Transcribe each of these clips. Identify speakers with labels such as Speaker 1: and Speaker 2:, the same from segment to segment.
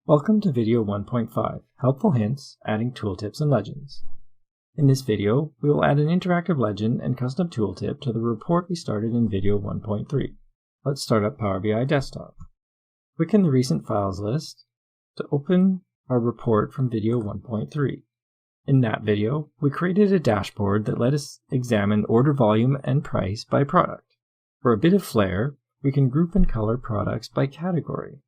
Speaker 1: Welcome to video 1.5, Helpful Hints, Adding Tooltips and Legends. In this video, we will add an interactive legend and custom tooltip to the report we started in video 1.3. Let's start up Power BI Desktop. Click in the Recent Files list to open our report from video 1.3. In that video, we created a dashboard that let us examine order volume and price by product. For a bit of flair, we can group and color products by category.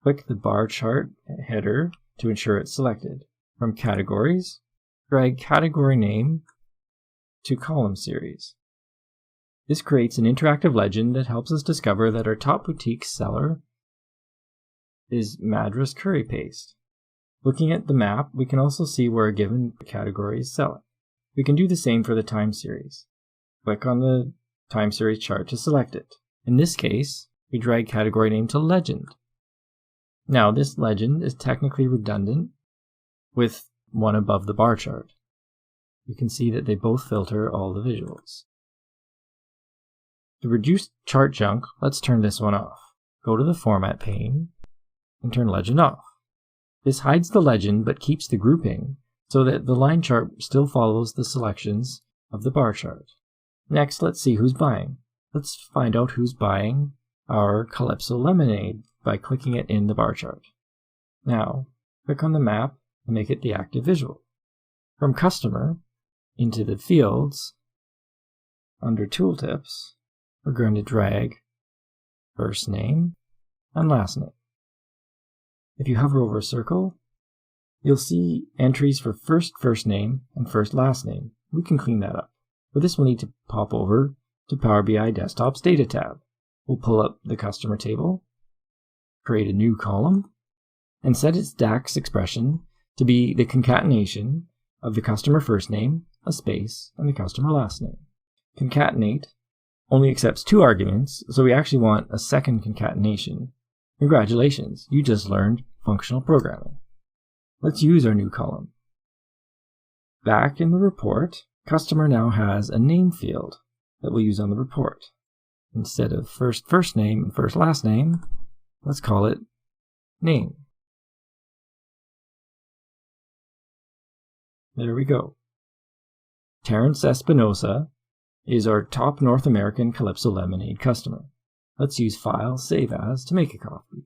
Speaker 1: Click the bar chart header to ensure it's selected. From Categories, drag Category Name to Column Series. This creates an interactive legend that helps us discover that our top boutique seller is Madras Curry Paste. Looking at the map, we can also see where a given category is selling. We can do the same for the time series. Click on the time series chart to select it. In this case, we drag category name to Legend. Now, this legend is technically redundant with one above the bar chart. You can see that they both filter all the visuals. To reduce chart junk, let's turn this one off. Go to the Format pane and turn Legend off. This hides the legend but keeps the grouping so that the line chart still follows the selections of the bar chart. Next, let's see who's buying. Let's find out who's buying our Calypso Lemonade by clicking it in the bar chart. Now, click on the map and make it the active visual. From Customer, into the fields, under Tooltips, we're going to drag first name and last name. If you hover over a circle, you'll see entries for first name and first last name. We can clean that up. For this, we'll need to pop over to Power BI Desktop's Data tab. We'll pull up the customer table, create a new column, and set its DAX expression to be the concatenation of the customer first name, a space, and the customer last name. Concatenate only accepts 2 arguments, so we actually want a second concatenation. Congratulations, you just learned functional programming. Let's use our new column. Back in the report, customer now has a name field that we'll use on the report. Instead of first name and first last name, let's call it name. There we go. Terrence Espinosa is our top North American Calypso Lemonade customer. Let's use File, Save As to make a copy.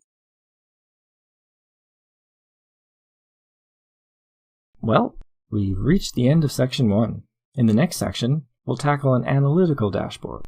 Speaker 1: Well, we've reached the end of section 1. In the next section, we'll tackle an analytical dashboard.